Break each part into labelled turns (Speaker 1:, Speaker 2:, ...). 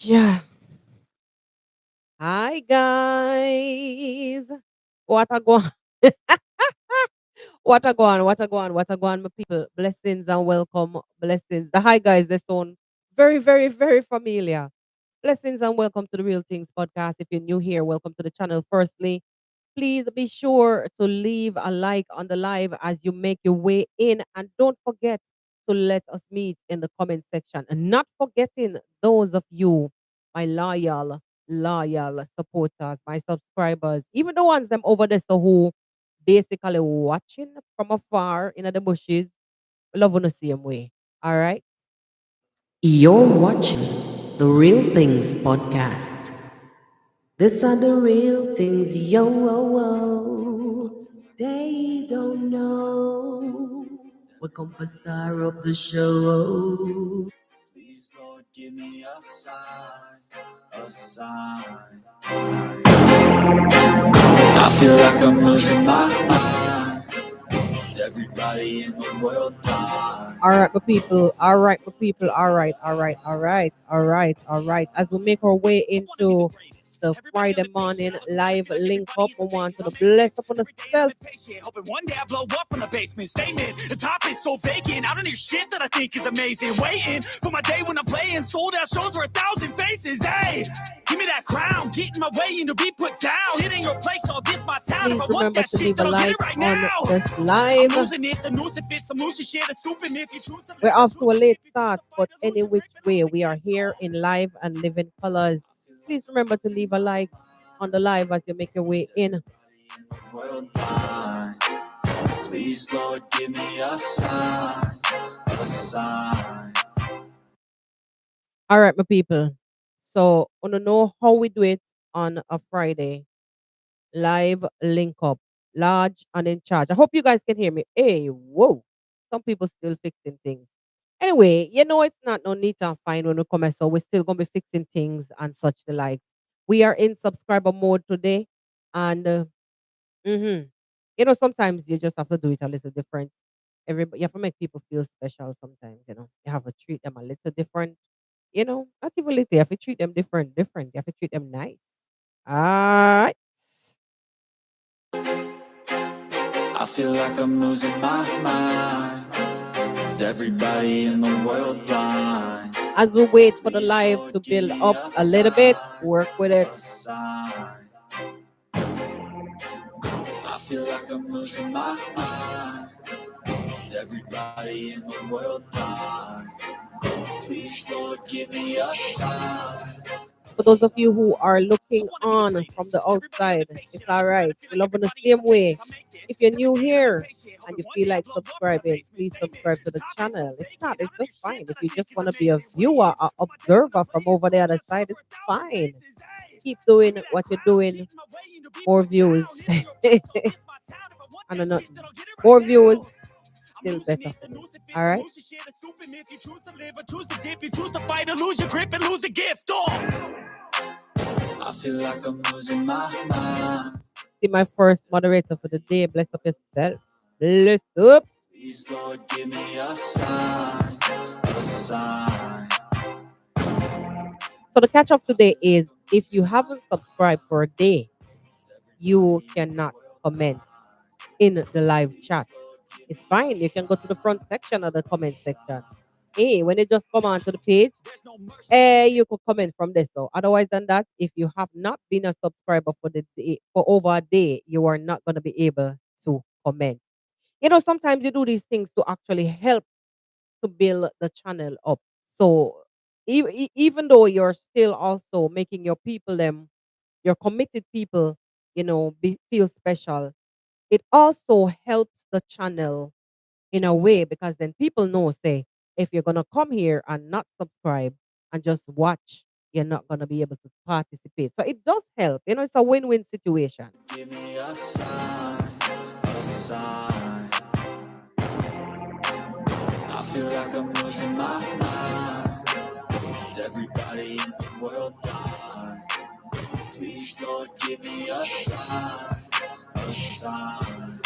Speaker 1: Yeah. Hi guys. What a go on? What a go on? What a go on? What a go on, my people? Blessings and welcome. Blessings. The hi guys, they sound very, very, very familiar. Blessings and welcome to the Real Things podcast. If you're new here, welcome to the channel. Firstly, please be sure to leave a like on the live as you make your way in. And don't forget to let us meet in the comment section. And not forgetting those of you, my loyal supporters, my subscribers, even the ones them over there so who basically watching from afar in the bushes, love on the same way. All right.
Speaker 2: You're watching the Real Things podcast. These are the real things, yo, oh, oh. They don't know. What come for star of the show?
Speaker 3: Please, Lord, give me a sign, a sign. I feel like I'm losing my mind. Is everybody in the world blind?
Speaker 1: All right, my people. All right, my people. All right, all right, all right, all right, all right. As we make our way into the Friday morning live link up, we want to bless up on the self.
Speaker 3: Hoping one day I blow up from the basement. Statement, the top is so vacant. I don't hear shit that I think is amazing. Waiting for my day when I'm playing sold out shows for 1,000 faces. Hey, give me that crown, get in my way and to be put down. It ain't your place, all this my town.
Speaker 1: Please
Speaker 3: If I want
Speaker 1: remember
Speaker 3: that
Speaker 1: to
Speaker 3: shit,
Speaker 1: leave a
Speaker 3: then I'll get
Speaker 1: like
Speaker 3: it right
Speaker 1: on
Speaker 3: now.
Speaker 1: this
Speaker 3: I'm
Speaker 1: live.
Speaker 3: losing it, the noose it fits, some loose shit, a stupid myth. You choose to
Speaker 1: We're
Speaker 3: live,
Speaker 1: off
Speaker 3: choose
Speaker 1: to a
Speaker 3: to
Speaker 1: late
Speaker 3: live. If you
Speaker 1: start,
Speaker 3: choose to
Speaker 1: but
Speaker 3: fight a
Speaker 1: any
Speaker 3: loser,
Speaker 1: which
Speaker 3: grip and
Speaker 1: way,
Speaker 3: lose a
Speaker 1: we are
Speaker 3: gift.
Speaker 1: here in live and living colors. Please remember to leave a like on the live as you make your way in.
Speaker 3: World blind. Please, Lord, give me a sign, a sign.
Speaker 1: All right, my people. So, I want to know how we do it on a Friday. Live link up, large and in charge. I hope you guys can hear me. Hey, whoa. Some people still fixing things. Anyway, it's not no neat and fine when we come, so we're still gonna be fixing things and such the likes. We are in subscriber mode today, and mhm. Sometimes you just have to do it a little different. Everybody, you have to make people feel special. Sometimes, you have to treat them a little different. Not even little. You have to treat them different. You have to treat them nice. All right.
Speaker 3: I feel like I'm losing my mind. Is everybody in the world blind?
Speaker 1: As we wait for the
Speaker 3: Please,
Speaker 1: live to
Speaker 3: Lord, give
Speaker 1: build
Speaker 3: me
Speaker 1: up
Speaker 3: a
Speaker 1: a little bit,
Speaker 3: sign,
Speaker 1: work with it.
Speaker 3: a sign. I feel like I'm losing my mind. Is everybody in the world blind? Please, Lord, give me a sign.
Speaker 1: For those of you who are looking on from the outside, it's all right. We love in the same way. If you're new here and you feel like subscribing, please subscribe to the channel. If not, it's just fine. If you just want to be a viewer, or observer from over the other side, it's fine. Keep doing what you're doing. More views. I don't know. More views,
Speaker 3: I'm
Speaker 1: still
Speaker 3: losing
Speaker 1: better
Speaker 3: it,
Speaker 1: for
Speaker 3: the
Speaker 1: me.
Speaker 3: noose it fits,
Speaker 1: All
Speaker 3: some
Speaker 1: right.
Speaker 3: loose shit, a stupid myth. You choose to live or choose to dip. You choose to fight or lose your grip and lose a gift. Oh, I feel like I'm losing my mind.
Speaker 1: See my first moderator for the day. Bless up yourself. Bless up.
Speaker 3: Please, Lord, give me a sign, a sign.
Speaker 1: So the catch of today is if you haven't subscribed for a day, you cannot comment in the live chat. It's fine. You can go to the front section of the comment section. Hey, when you just come onto the page, you could comment from there. So otherwise than that, if you have not been a subscriber for the day for over a day, you are not going to be able to comment. Sometimes you do these things to actually help to build the channel up. So even though you're still also making your people your committed people, feel special, it also helps the channel in a way because then people know, say, if you're gonna come here and not subscribe and just watch, you're not gonna be able to participate. So it does help. It's a win-win situation.
Speaker 3: Give me a sign, a sign. I feel like I'm losing my mind. Is everybody in the world blind? Please, Lord, give me a sign, a sign.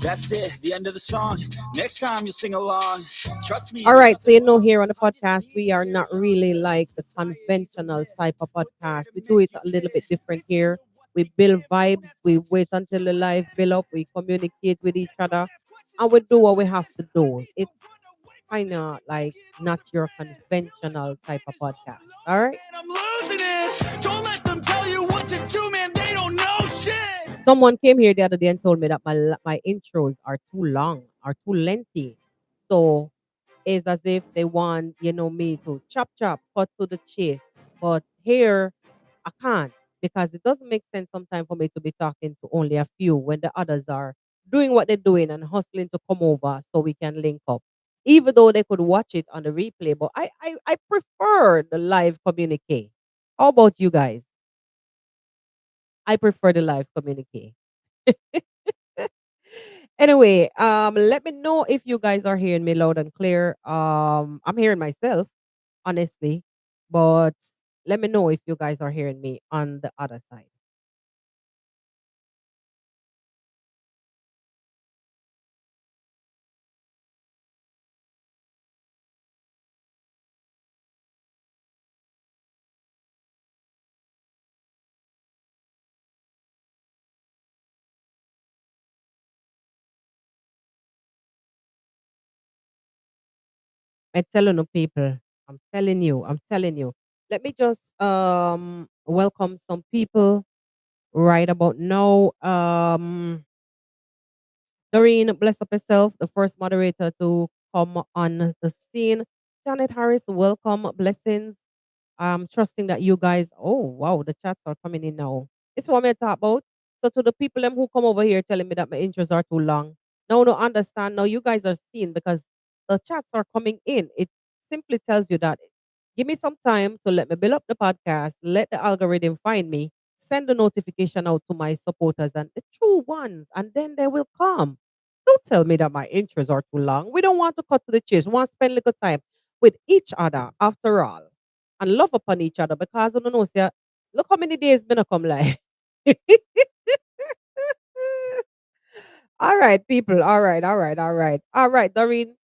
Speaker 3: That's it, the end of the song. Next time you'll sing along. Trust me,
Speaker 1: All
Speaker 3: there's
Speaker 1: right. So,
Speaker 3: nothing wrong
Speaker 1: here on the
Speaker 3: I just
Speaker 1: podcast,
Speaker 3: need
Speaker 1: we are
Speaker 3: your
Speaker 1: not
Speaker 3: love.
Speaker 1: really like the conventional type of podcast. We do it a little bit different here. We build vibes. We wait until the live build up. We communicate with each other and we do what we have to do. It's kind of like not your conventional type of podcast. All right.
Speaker 3: And I'm losing it. Don't let them tell you what to do, man. They don't know shit.
Speaker 1: Someone came here the other day and told me that my intros are too long, are too lengthy. So it's as if they want, me to chop chop, cut to the chase. But here I can't because it doesn't make sense sometimes for me to be talking to only a few when the others are doing what they're doing and hustling to come over so we can link up. Even though they could watch it on the replay, but I prefer the live communique. How about you guys? I prefer the live communique. Anyway, let me know if you guys are hearing me loud and clear. I'm hearing myself, honestly, but let me know if you guys are hearing me on the other side. I tell you, no, people, I'm telling you. Let me just welcome some people right about now. Doreen, bless up yourself, the first moderator to come on the scene. Janet Harris, welcome, blessings. I'm trusting that you guys, oh wow, the chats are coming in now. It's what I'm talk about. So to the people them who come over here telling me that my intros are too long. No, no, understand. Now you guys are seeing because the chats are coming in. It simply tells you that give me some time to let me build up the podcast, let the algorithm find me, send the notification out to my supporters and the true ones, and then they will come. Don't tell me that my intros are too long. We don't want to cut to the chase. We want to spend little time with each other after all and love upon each other because I don't know, say, look how many days been a come like. All right, people. All right, all right, all right. All right, Doreen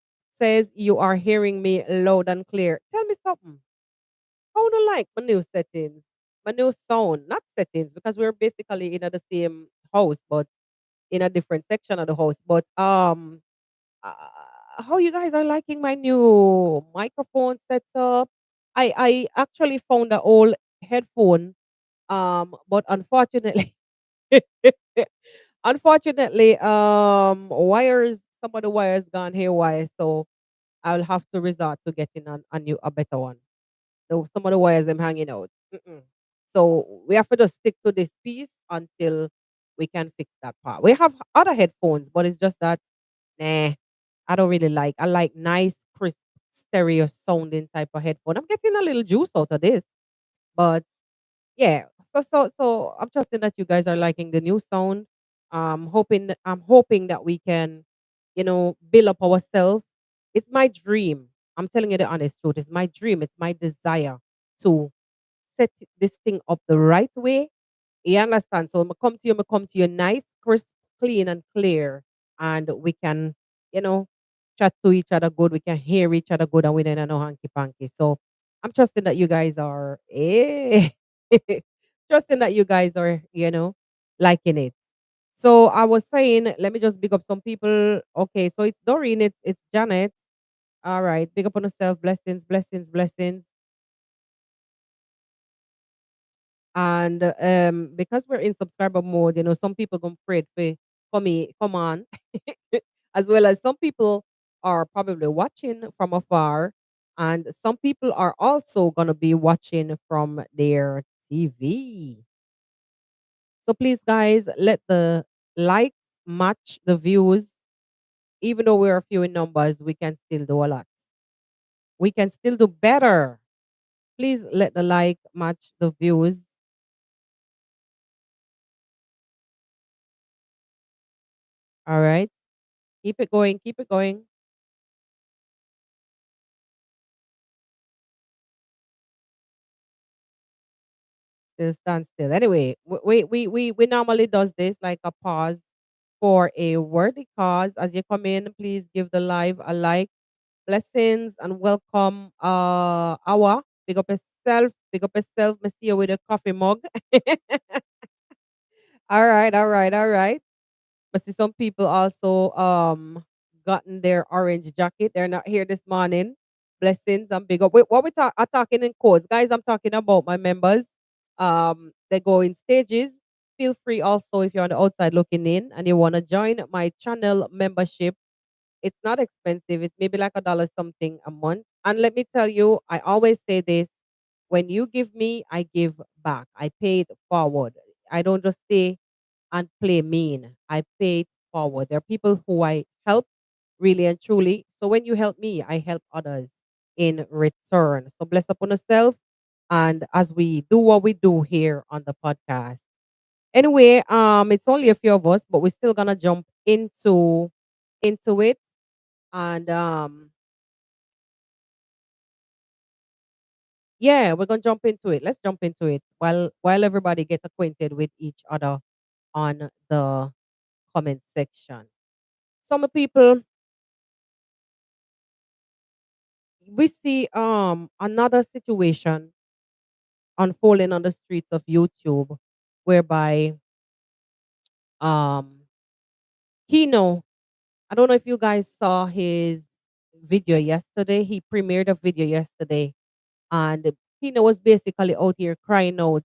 Speaker 1: says you are hearing me loud and clear. Tell me something. How do you like my new settings? My new sound, not settings, because we're basically in the same house, but in a different section of the house. But uh, how you guys are liking my new microphone setup? I actually found an old headphone, but unfortunately, unfortunately, wires, some of the wires gone haywire, so I'll have to resort to getting a new, a better one. So some of the wires them hanging out. Mm-mm. So we have to just stick to this piece until we can fix that part. We have other headphones, but it's just that, nah, I don't really like. I like nice, crisp, stereo sounding type of headphone. I'm getting a little juice out of this, but yeah. So I'm trusting that you guys are liking the new sound. I'm hoping that we can, build up ourselves. It's my dream. I'm telling you the honest truth. It's my dream. It's my desire to set this thing up the right way. You understand? So I come to you nice, crisp, clean, and clear, and we can, you know, chat to each other good. We can hear each other good, and we don't know hanky panky. So I'm trusting that you guys are, trusting that you guys are, liking it. So I was saying, let me just big up some people. Okay, so it's Doreen, it's Janet. All right, big up on yourself. Blessings, blessings, blessings. And because we're in subscriber mode, some people gonna afraid for come on, as well as some people are probably watching from afar, and some people are also gonna be watching from their TV. So please, guys, let the likes match the views. Even though we're few in numbers, we can still do a lot. We can still do better. Please let the like match the views. All right. Keep it going. Keep it going. Still stand still. Anyway, we normally does this like a pause. for a worthy cause. As you come in, please give the live a like. Blessings and welcome. Awa, big up yourself. Big up yourself. Me see you with a coffee mug. All right, all right, all right. I see some people also gotten their orange jacket. They're not here this morning. Blessings and big up. Wait, what we talk are talking in codes. Guys, I'm talking about my members. They go in stages. Feel free also if you're on the outside looking in and you want to join my channel membership. It's not expensive. It's maybe like a dollar something a month. And let me tell you, I always say this: when you give me, I give back. I pay it forward. I don't just stay and play mean. I pay it forward. There are people who I help really and truly. So when you help me, I help others in return. So bless upon yourself. And as we do what we do here on the podcast. Anyway, it's only a few of us, but we're still gonna jump into it. And yeah, we're gonna jump into it. Let's jump into it while everybody gets acquainted with each other on the comment section. Some people we see another situation unfolding on the streets of YouTube whereby um Keno, I don't know if you guys saw his video yesterday. He premiered a video yesterday and Keno was basically out here crying out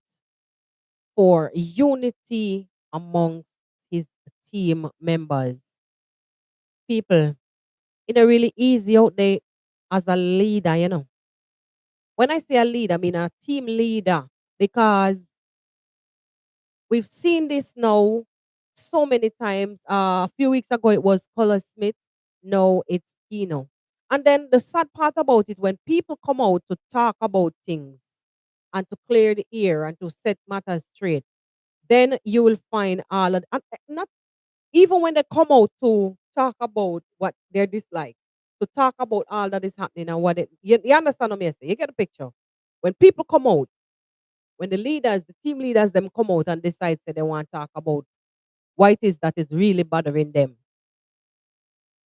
Speaker 1: for unity amongst his team members. People, it's really easy out there as a leader, you know. When I say a leader, I mean a team leader because we've seen this now so many times. A few weeks ago, it was Color Smith. No, it's Keno. And then the sad part about it, when people come out to talk about things and to clear the air and to set matters straight, then you will find all of, and not even when they come out to talk about what they dislike, to talk about all that is happening and what it, you understand what I say? You get the picture. When people come out, when the leaders, the team leaders, them come out and decide that they want to talk about what it is that is really bothering them.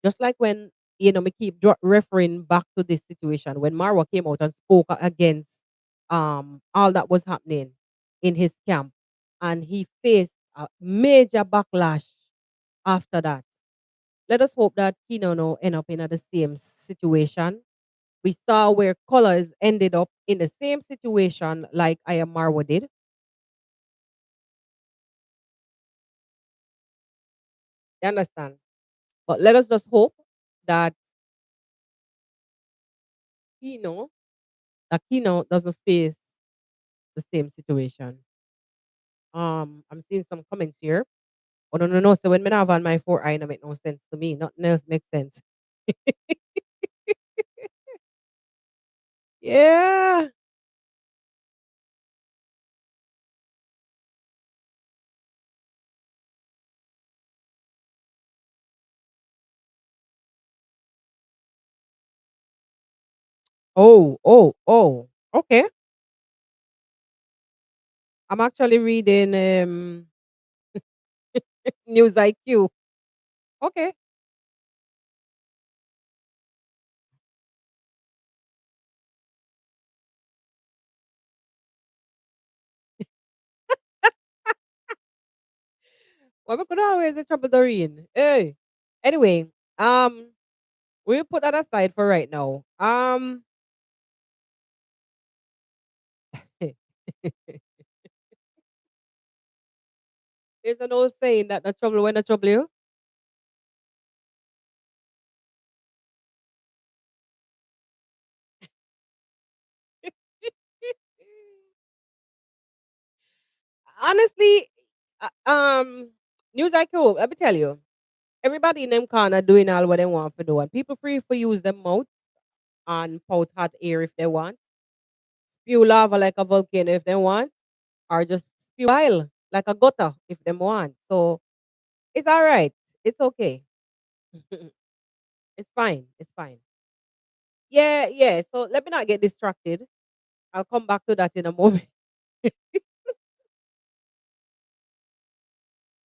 Speaker 1: Just like when, me keep referring back to this situation when Marwa came out and spoke against all that was happening in his camp, and he faced a major backlash after that. Let us hope that Kino no end up in the same situation. We saw where Colors ended up in the same situation like I am Marwa did. You understand? But let us just hope that Kino, Kino doesn't face the same situation. I'm seeing some comments here. Oh no, no, no. So when me have on my four eye, no make no sense to me. Nothing else makes sense. Yeah. Oh, oh, oh. Okay. I'm actually reading News IQ. Okay. Well, we could always trouble Doreen. Hey. Anyway, um, we'll put that aside for right now. There's an old saying that the trouble when the trouble you. Honestly, News IQ, let me tell you, everybody in them corner doing all what they want to do, and people free for use them mouth and pout hot air if they want, spew lava like a volcano if they want, or just spew bile like a gutter if they want. So it's all right. It's okay. It's fine. It's fine. Yeah, yeah. So let me not get distracted. I'll come back to that in a moment.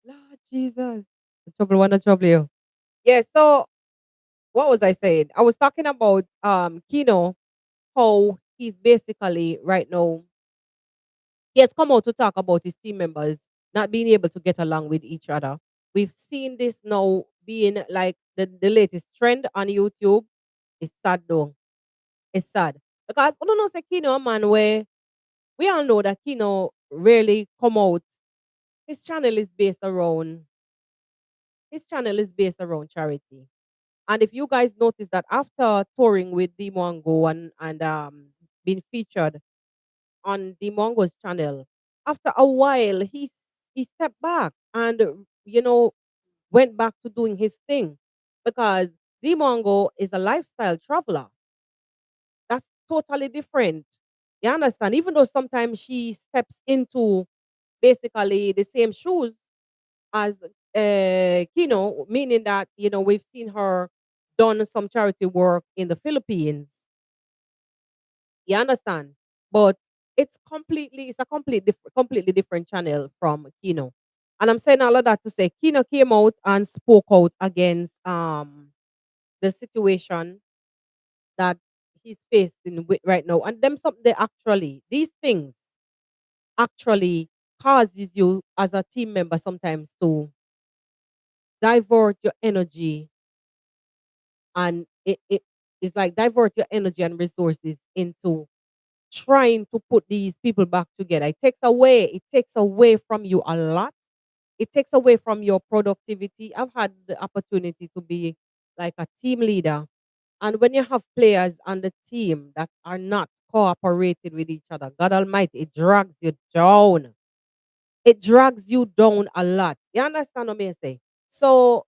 Speaker 1: Lord Jesus. Trouble wanna trouble you. Yeah, so what was I saying? I was talking about Keno, how he's basically right now he has come out to talk about his team members not being able to get along with each other. We've seen this now being like the latest trend on YouTube. It's sad though. It's sad. Because I don't know say Keno a man where we all know that Keno rarely come out. His channel is based around charity. And if you guys notice that after touring with Dimongo and being featured on Dimongo's channel, after a while he stepped back and you know went back to doing his thing because Dimongo is a lifestyle traveler. That's totally different. You understand? Even though sometimes she steps into basically the same shoes as Kino, meaning that we've seen her done some charity work in the Philippines. You understand? But it's a completely different channel from Kino. And I'm saying all of that to say Kino came out and spoke out against the situation that he's facing with right now. And them something they actually these things actually causes you as a team member sometimes to divert your energy and it is like divert your energy and resources into trying to put these people back together. It takes away from you a lot. It takes away from your productivity. I've had the opportunity to be like a team leader. And when you have players on the team that are not cooperating with each other, God Almighty, it drags you down. It drags you down a lot. You understand what I say? So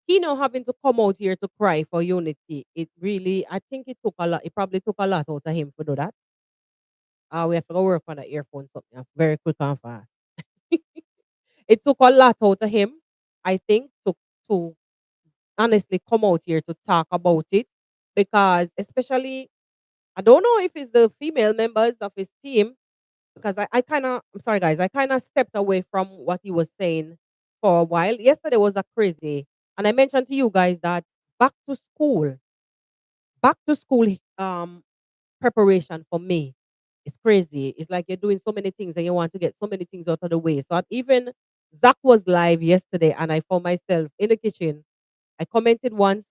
Speaker 1: he now having to come out here to cry for unity. It really, I think it took a lot. It probably took a lot out of him to do that. We have to go work on the earphone something very quick and fast. It took a lot out of him, I think, to honestly come out here to talk about it because especially I don't know if it's the female members of his team because I kind of I'm sorry guys I kind of stepped away from what he was saying for a while. Yesterday was a crazy and I mentioned to you guys that back to school back to school preparation for me is crazy. It's like you're doing so many things and you want to get so many things out of the way. So even Zach was live yesterday and I found myself in the kitchen. I commented once,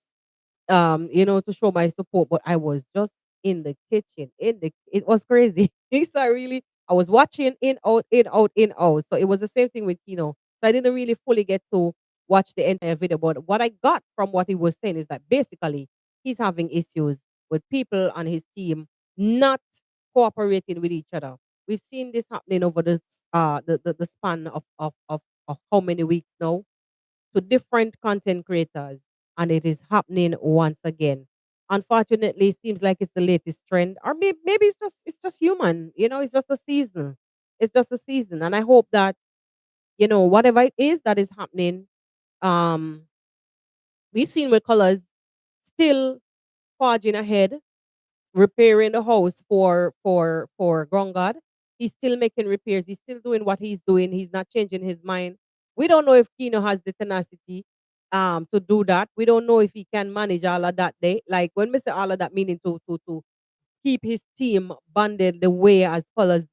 Speaker 1: to show my support, but I was just in the kitchen. It was crazy. So I was watching in, out, in, out, in, out. So it was the same thing with Kino. So I didn't really fully get to watch the entire video. But what I got from what he was saying is that basically he's having issues with people on his team not cooperating with each other. We've seen this happening over the span of how many weeks now to different content creators, and it is happening once again. Unfortunately, it seems like it's the latest trend, or maybe it's just human. It's just a season. It's just a season, and I hope that whatever it is that is happening, um, we've seen with colors still forging ahead repairing the house for ground God. He's still making repairs. He's still doing what he's doing. He's not changing his mind. We don't know if Kino has the tenacity to do that. We don't know if he can manage all of that day. Like when we say all of that, meaning to keep his team bonded the way as Colors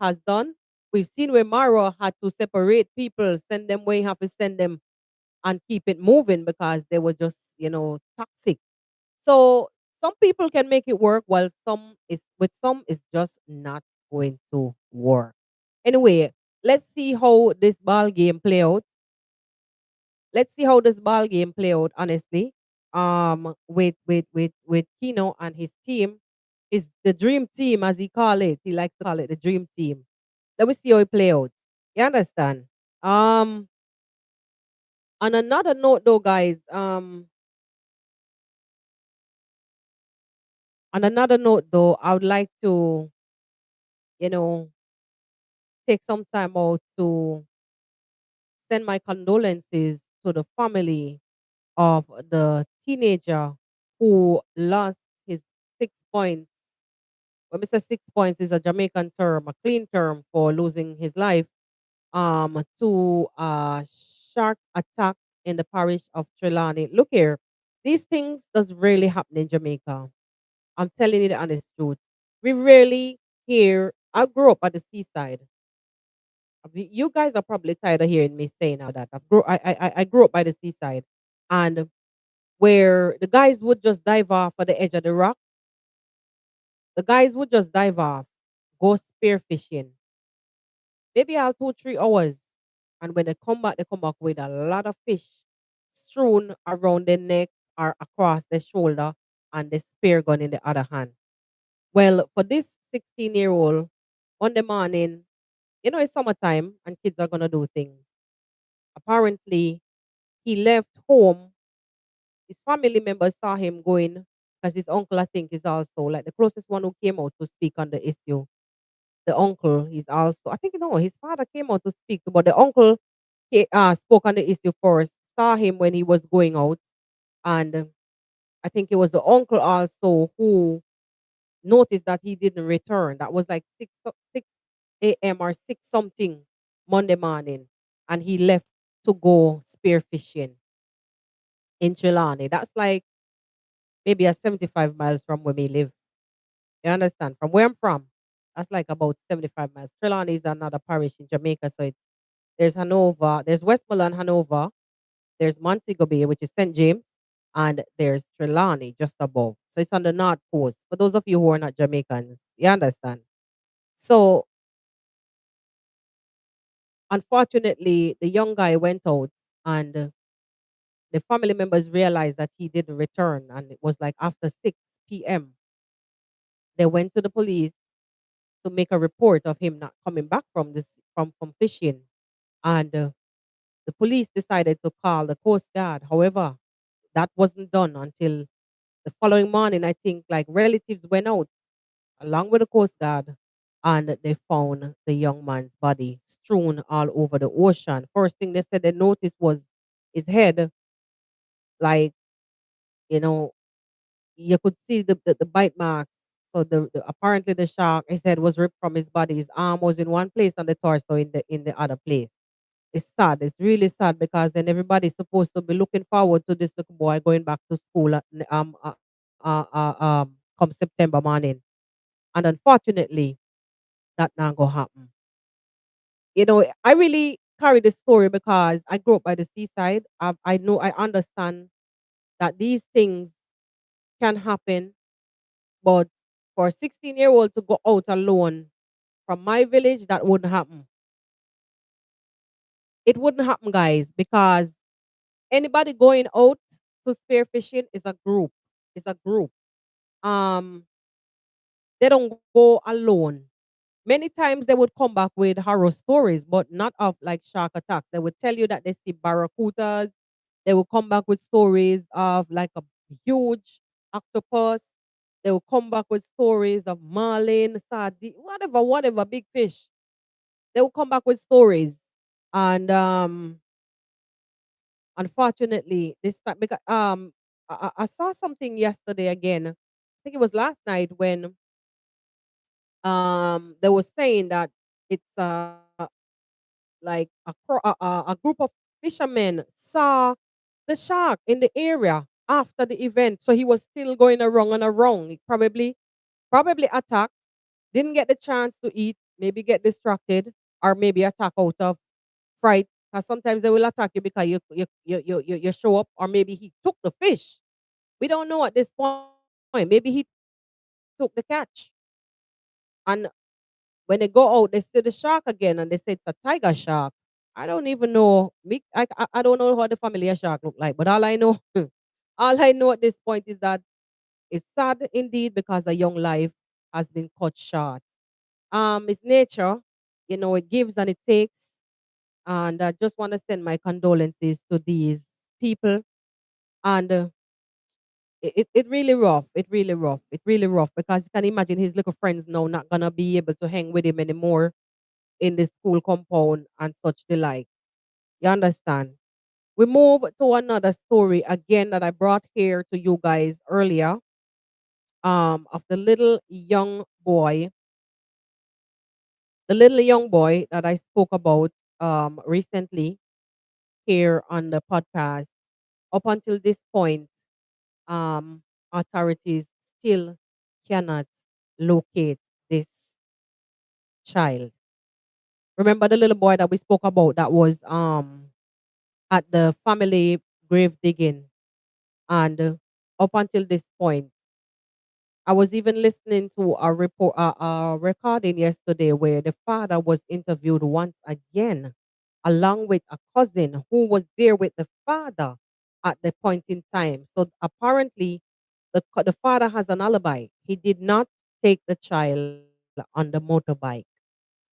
Speaker 1: has done. We've seen where Maro had to separate people, send them where you have to send them and keep it moving because they were just, toxic. So some people can make it work while some is just not going to work. Anyway, let's see how this ball game play out. Let's see how this ball game play out, honestly. With Kino and his team. Is the dream team as he call it. He likes to call it the dream team. Let me see how it play out. You understand? Um on another note though, guys, I would like to, you know, take some time out to send my condolences to the family of the teenager who lost his 6 points. When we say 6 points is a Jamaican term, a clean term for losing his life. to a shark attack in the parish of Trelawney. Look here, these things does really happen in Jamaica. I'm telling you the honest truth. We rarely hear. I grew up at the seaside. You guys are probably tired of hearing me saying all that. I grew up by the seaside, and where the guys would just dive off at the edge of the rock. The guys would just dive off, go spear fishing, maybe all 2 3 hours, and when they come back with a lot of fish strewn around their neck or across their shoulder, and the spear gun in the other hand. Well, for this 16-year-old, on the morning, it's summertime and kids are gonna do things. Apparently, he left home. His family members saw him going because his uncle, I think, is also like the closest one who came out to speak on the issue. The uncle, he's also, I think, no, his father came out to speak, but the uncle spoke on the issue first, saw him when he was going out, and I think it was the uncle also who noticed that he didn't return. That was like 6 a.m. or 6 something Monday morning, and he left to go spear fishing in Trelawney. That's like maybe a 75 miles from where we live. You understand? From where I'm from, that's like about 75 miles. Trelawney is another parish in Jamaica. So there's Hanover, there's Westmoreland, Hanover, there's Montego Bay, which is St. James, and there's Trelawney just above. So it's on the north coast. For those of you who are not Jamaicans, you understand? So unfortunately, the young guy went out, and the family members realized that he didn't return. And it was like after 6 p.m. They went to the police to make a report of him not coming back from from fishing. And the police decided to call the Coast Guard. However, that wasn't done until the following morning. I think like relatives went out along with the Coast Guard, and they found the young man's body strewn all over the ocean. First thing they said they noticed was his head, like, you know, you could see the bite marks. So apparently the shark, his head was ripped from his body. His arm was in one place and the torso in the other place. It's sad. It's really sad because then everybody's supposed to be looking forward to this little boy going back to school come September morning. And unfortunately, that not gonna happen. I really carry this story because I grew up by the seaside. I know, I understand that these things can happen, but for a 16-year-old to go out alone from my village, that wouldn't happen. It wouldn't happen, guys, because anybody going out to spearfishing is a group. It's a group. Um, they don't go alone. Many times they would come back with horror stories, but not of like shark attacks. They would tell you that they see barracudas. They will come back with stories of like a huge octopus. They will come back with stories of marlin, sardine, whatever, big fish. They will come back with stories. And unfortunately, this time because I saw something yesterday again. I think it was last night when they were saying that it's like a group of fishermen saw the shark in the area after the event. So he was still going around and around. He probably attacked, didn't get the chance to eat, maybe get distracted, or maybe attack out of fright. Because sometimes they will attack you because you show up, or maybe he took the fish. We don't know at this point. Maybe he took the catch. And when they go out, they see the shark again, and they say it's a tiger shark. I don't even know. I don't know how the familiar shark look like, but all I know, all I know at this point is that it's sad indeed because a young life has been cut short. It's nature, it gives and it takes, and I just want to send my condolences to these people. And it really rough. It really rough. It really rough because you can imagine his little friends now not gonna be able to hang with him anymore in the school compound and such the like. You understand? We move to another story again that I brought here to you guys earlier. Of the little young boy that I spoke about recently here on the podcast. Up until this point, um, authorities still cannot locate this child. Remember the little boy that we spoke about that was at the family grave digging, and up until this point, I was even listening to a recording yesterday where the father was interviewed once again, along with a cousin who was there with the father at the point in time. So apparently, the father has an alibi. He did not take the child on the motorbike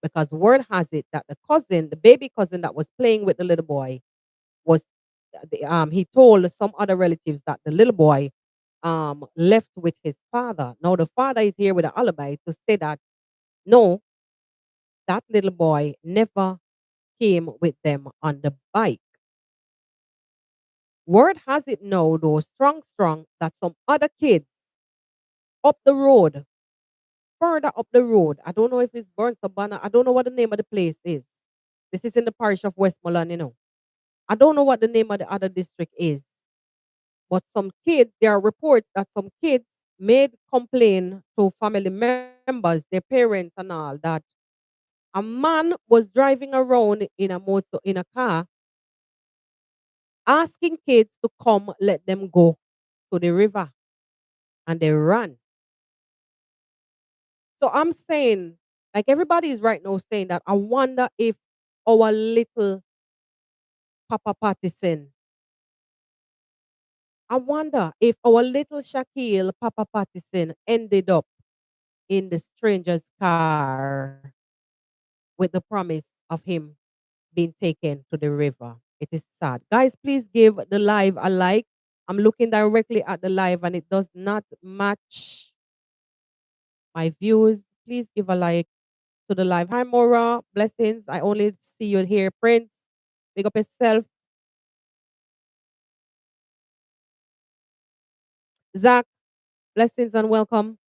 Speaker 1: because word has it that the cousin, the baby cousin that was playing with the little boy, was he told some other relatives that the little boy left with his father. Now the father is here with an alibi to say that no, that little boy never came with them on the bike. Word has it now, though, strong, that some other kids up the road, further up the road, I don't know if it's Burnt Sabana, I don't know what the name of the place is. This is in the parish of Westmoreland, you know. I don't know what the name of the other district is. But some kids, there are reports that some kids made complaint to family members, their parents and all, that a man was driving around in a car asking kids to come let them go to the river, and they ran. So I'm saying, like everybody is right now saying that I wonder if our little Papa Pattison, I wonder if our little Shaquille Papa Pattison ended up in the stranger's car with the promise of him being taken to the river. It is sad. Guys, please give the live a like. I'm looking directly at the live and it does not match my views. Please give a like to the live. Hi, Mora. Blessings. I only see you here. Prince, big up yourself. Zach, blessings and welcome.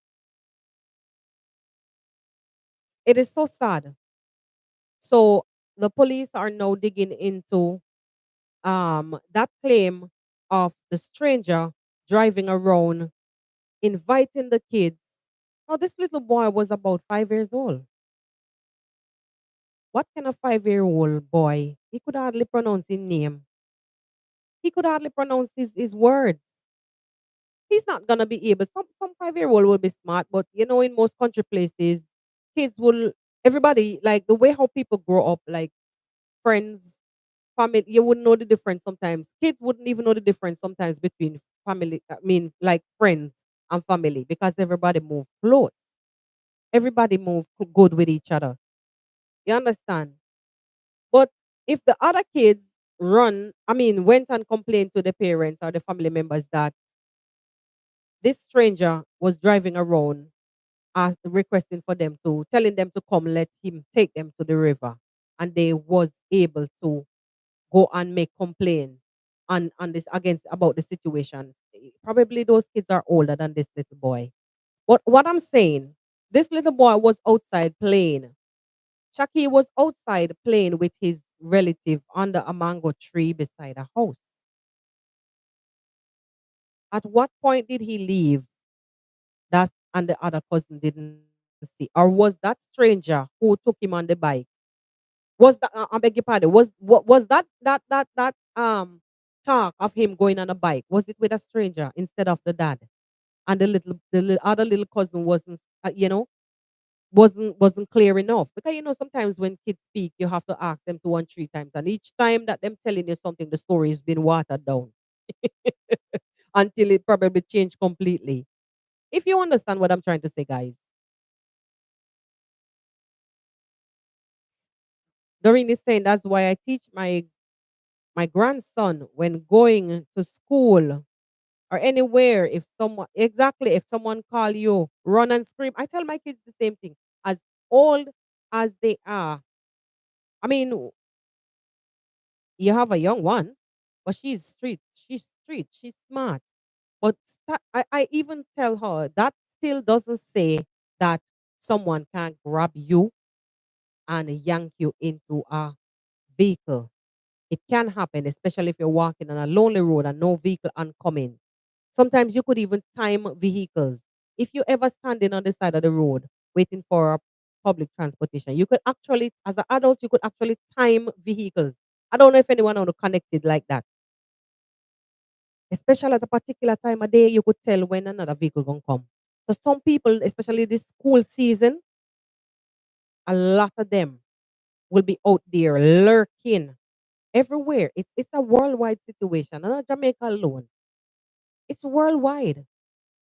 Speaker 1: It is so sad. So the police are now digging into that claim of the stranger driving around, inviting the kids. Now, this little boy was about 5 years old. What kind of 5-year-old boy? He could hardly pronounce his name. He could hardly pronounce his words. He's not gonna be able. Some 5-year-old will be smart, but you know, in most country places, kids will everybody like the way how people grow up, like friends, family, you wouldn't know the difference sometimes. Kids wouldn't even know the difference sometimes between family, I mean, like friends and family, because everybody move close. Everybody move good with each other. You understand? But if the other kids went and complained to the parents or the family members that this stranger was driving around, requesting for them to, telling them to come, let him take them to the river, and they was able to go and make complaint on this against about the situation. Probably those kids are older than this little boy. What I'm saying, this little boy was outside playing. Chucky was outside playing with his relative under a mango tree beside a house. At what point did he leave that and the other cousin didn't see? Or was that stranger who took him on the bike? Was that I beg your pardon? Was that talk of him going on a bike? Was it with a stranger instead of the dad? And other little cousin wasn't wasn't clear enough, because you know sometimes when kids speak you have to ask them 2 and 3 times, and each time that them telling you something the story has been watered down until it probably changed completely. If you understand what I'm trying to say, guys. Doreen is saying that's why I teach my grandson when going to school or anywhere, if someone call you, run and scream. I tell my kids the same thing. As old as they are, I mean, you have a young one, but she's smart. But I even tell her that still doesn't say that someone can grab you and yank you into a vehicle. It can happen, especially if you're walking on a lonely road and no vehicle oncoming. Sometimes you could even time vehicles. If you ever standing on the side of the road waiting for a public transportation, you could actually, as an adult, you could actually time vehicles. I don't know if anyone on connected like that. Especially at a particular time of day, you could tell when another vehicle gonna come. So some people, especially this school season, a lot of them will be out there lurking everywhere. It's a worldwide situation, not Jamaica alone. It's worldwide.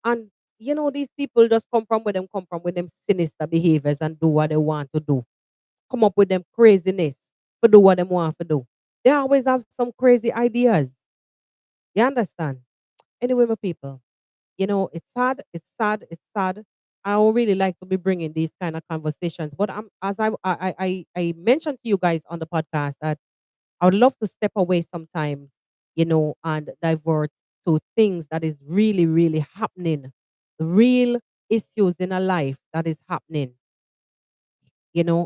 Speaker 1: And these people just come from with them sinister behaviors and do what they want to do. Come up with them craziness to do what they want to do. They always have some crazy ideas. You understand? Anyway, my people, it's sad, it's sad, it's sad. I would really like to be bringing these kind of conversations, but as I mentioned to you guys on the podcast that I would love to step away sometimes, and divert to things that is really, really happening, the real issues in a life that is happening,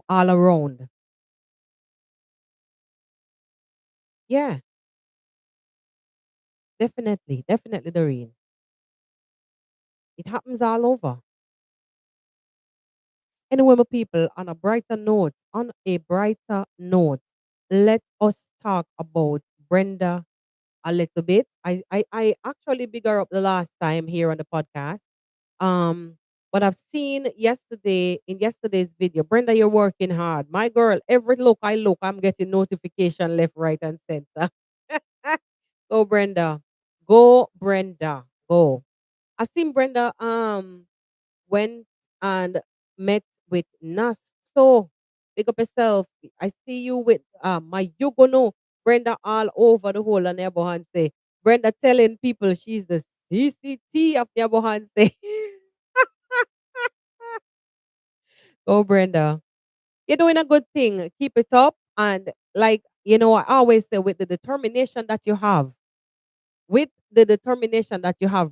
Speaker 1: all around. Yeah, definitely, definitely, Doreen. It happens all over. Anyway, my people, on a brighter note, let us talk about Brenda a little bit. I actually bigger up the last time here on the podcast. Um, but I've seen in yesterday's video, Brenda, you're working hard. My girl, every look I look, I'm getting notification left, right, and center. Go, Brenda. Go, Brenda. Go. I've seen Brenda went and met with Nasto. Pick up yourself. I see you with my Yugono, Brenda all over the whole of neighborhood say. Brenda telling people she's the CCT of neighborhood say. Oh, Brenda. You're doing a good thing. Keep it up. And like, I always say with the determination that you have,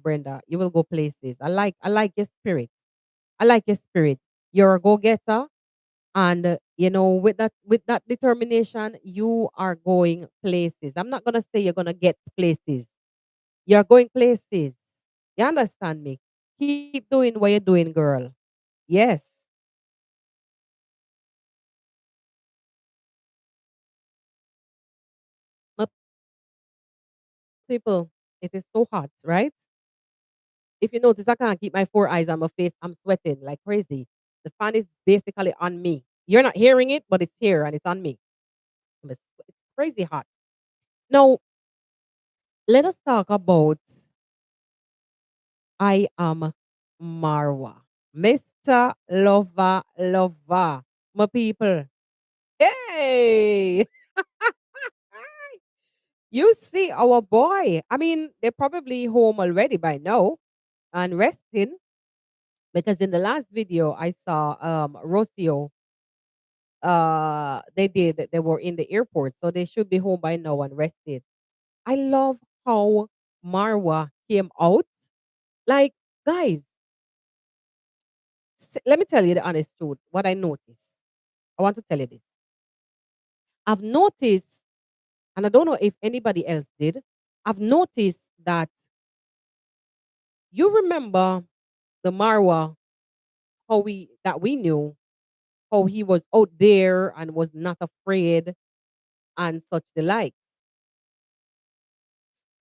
Speaker 1: Brenda, you will go places. I like your spirit. I like your spirit. You're a go-getter. And with that determination, you are going places. I'm not gonna say you're gonna get places. You're going places. You understand me? Keep doing what you're doing, girl. Yes. My people, it is so hot, right? If you notice, I can't keep my four eyes on my face. I'm sweating like crazy. The fan is basically on me. You're not hearing it, but it's here and it's on me. It's crazy hot. Now, let us talk about I am Marwa. Mr. Lover, lover. My people. Hey! You see our boy. I mean, they're probably home already by now and resting because in the last video I saw Rocio they were in the airport, so they should be home by now and rested. I love how Marwa came out. Like, guys, let me tell you the honest truth. What I noticed. I want to tell you this. I've noticed, and I don't know if anybody else did, I've noticed that you remember the Marwa, how we knew, how he was out there and was not afraid and such the like.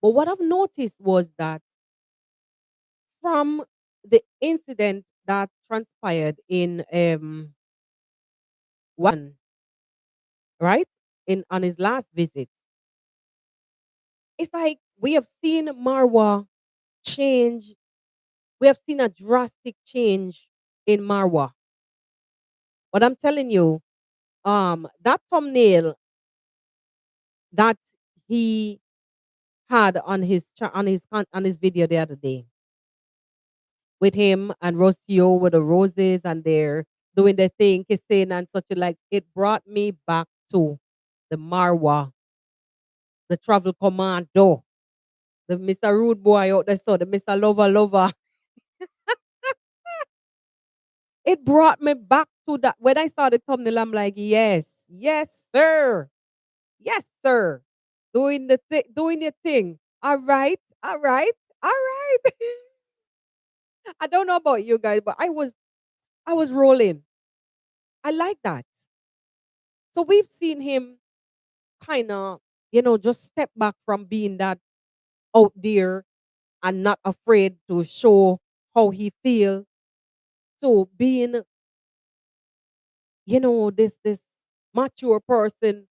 Speaker 1: But what I've noticed was that from the incident that transpired in right? In on his last visit, it's like we have seen Marwa change. We have seen a drastic change in Marwa. But I'm telling you, that thumbnail that he had on on his video the other day with him and Rocio with the roses and they're doing their thing, kissing and such like, it brought me back to the Marwa, the travel commando, the Mr. Rude Boy out there, so the Mr. Lover Lover. It brought me back to that. When I saw the thumbnail, I'm like, yes, yes, sir. Yes, sir. Doing your thing. All right. All right. All right. I don't know about you guys, but I was rolling. I like that. So we've seen him kind of, just step back from being that out there and not afraid to show how he feel to being, this mature person.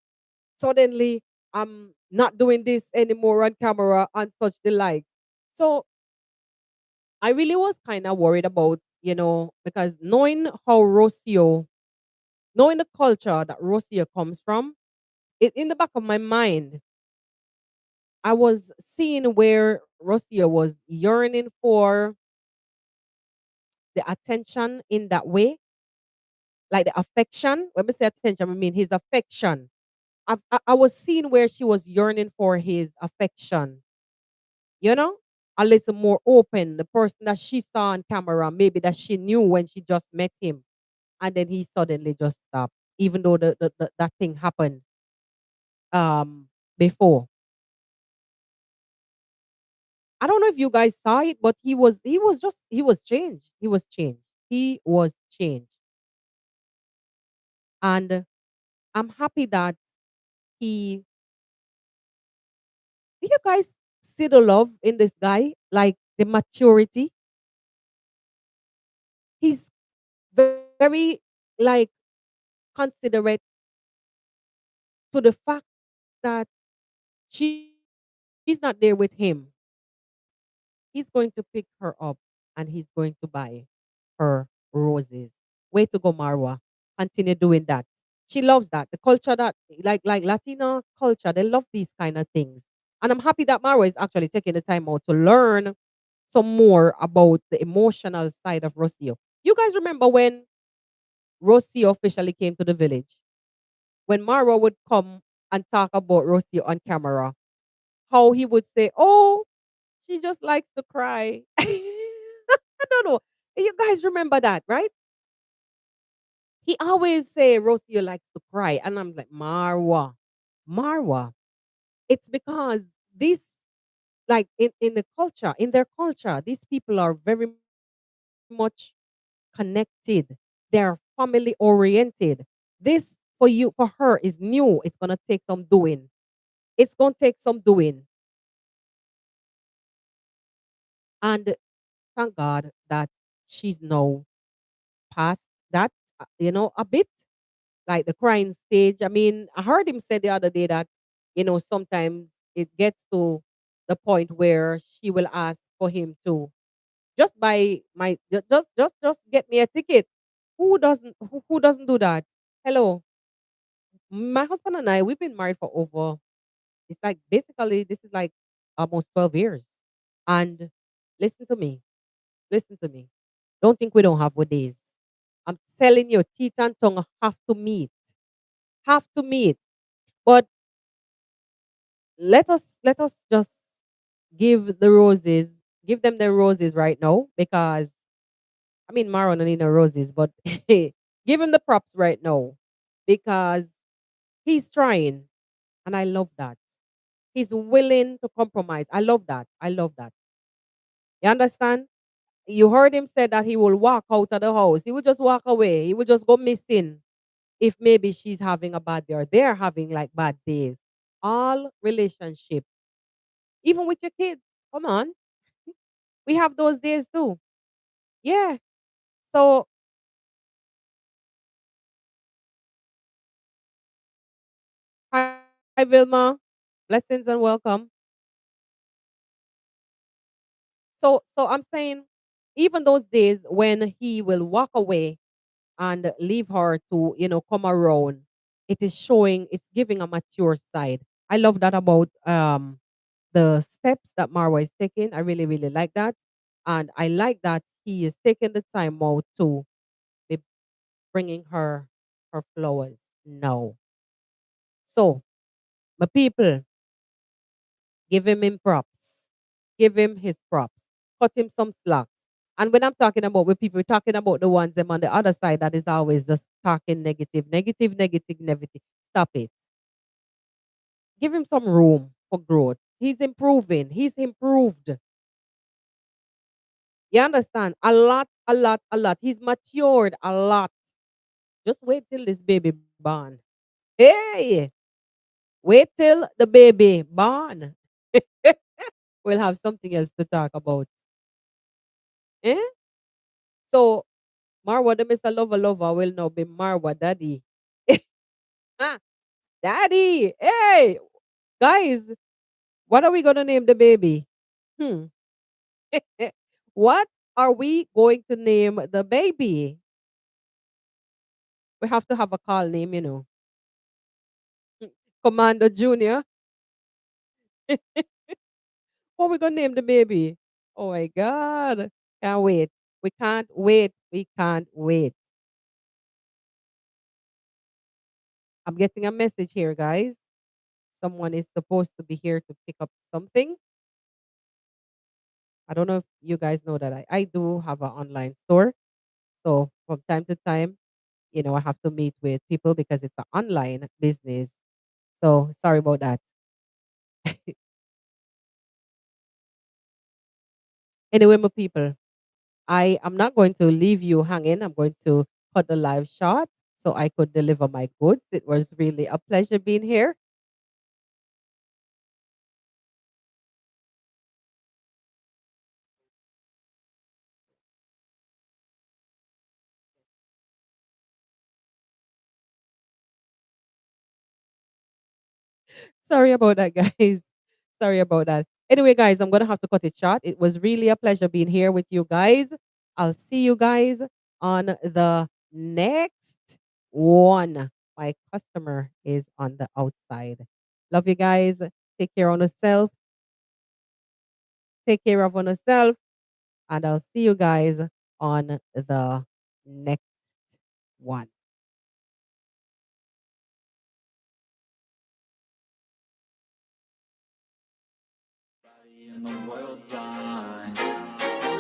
Speaker 1: Suddenly, I'm not doing this anymore on camera and such the like. So I really was kind of worried about, because knowing the culture that Rocio comes from, in the back of my mind, I was seeing where Rocio was yearning for the attention in that way, like the affection. When we say attention, I mean his affection. I was seeing where she was yearning for his affection, you know, a little more open. The person that she saw on camera, maybe that she knew when she just met him, and then he suddenly just stopped, even though that thing happened before. I don't know if you guys saw it, but he was changed. He was changed. He was changed. And I'm happy that he do you guys see the love in this guy? Like the maturity. He's very like considerate to the fact that she's not there with him. He's going to pick her up and he's going to buy her roses. Way to go, Marwa. Continue doing that. She loves that. The culture that like Latina culture, they love these kind of things. And I'm happy that Marwa is actually taking the time out to learn some more about the emotional side of Rocio. You guys remember when Rocio officially came to the village? When Marwa would come and talk about Rocio on camera, how he would say, "Oh, she just likes to cry." I don't know. You guys remember that, right? He always say Rocio likes to cry. And I'm like, Marwa. It's because this, like in their culture, these people are very much connected. They're family oriented. This for her is new. It's gonna take some doing. It's gonna take some doing. And thank God that she's now past that, a bit like the crying stage. I mean, I heard him say the other day that, sometimes it gets to the point where she will ask for him to just buy just get me a ticket. Who doesn't do that? Hello, my husband and I, we've been married for over. It's like basically this is like almost 12 years. And listen to me, listen to me. Don't think we don't have good days. I'm telling you, teeth and tongue have to meet, have to meet. But let us just give the roses, give them the roses right now because I mean Mara don't need no roses, but give him the props right now because he's trying, and I love that. He's willing to compromise. I love that. I love that. You understand? You heard him say that he will walk out of the house. He will just walk away. He will just go missing if maybe she's having a bad day or they're having like bad days. All relationship, even with your kids. Come on. We have those days too. Yeah. So hi Vilma. Blessings and welcome. So I'm saying even those days when he will walk away and leave her to, come around, it is showing, it's giving a mature side. I love that about the steps that Marwa is taking. I really, really like that. And I like that he is taking the time out to be bringing her flowers. No. So, my people, give him props. Give him his props. Cut him some slack. And when I'm talking about with people, we're talking about the ones them on the other side that is always just talking negative, negative, negative, negative. Stop it. Give him some room for growth. He's improving. He's improved. You understand? A lot, a lot, a lot. He's matured a lot. Just wait till this baby born. Hey, wait till the baby born. We'll have something else to talk about. Eh? So Marwa, the Mr. Lover Lover, will now be Marwa Daddy. Ah, Daddy. Hey, guys, what are we gonna name the baby? Hmm. What are we going to name the baby? We have to have a call name, you know. Commando Junior. What we gonna name the baby? Oh my God. Can't wait. We can't wait. We can't wait. I'm getting a message here, guys. Someone is supposed to be here to pick up something. I don't know if you guys know that I do have an online store. So from time to time, I have to meet with people because it's an online business. So sorry about that. Anyway, my people, I am not going to leave you hanging. I'm going to cut the live shot so I could deliver my goods. It was really a pleasure being here. Sorry about that, guys. Sorry about that. Anyway, guys, I'm going to have to cut it short. It was really a pleasure being here with you guys. I'll see you guys on the next one. My customer is on the outside. Love you guys. Take care on yourself. Take care of on yourself. And I'll see you guys on the next one.
Speaker 3: In the world blind.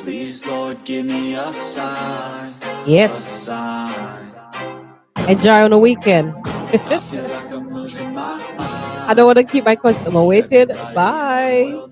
Speaker 3: Please, Lord, give me a sign. A
Speaker 1: Yes.
Speaker 3: sign.
Speaker 1: Enjoy on the weekend.
Speaker 3: I feel like I'm losing my mind.
Speaker 1: I don't want to keep my customer waiting. Bye.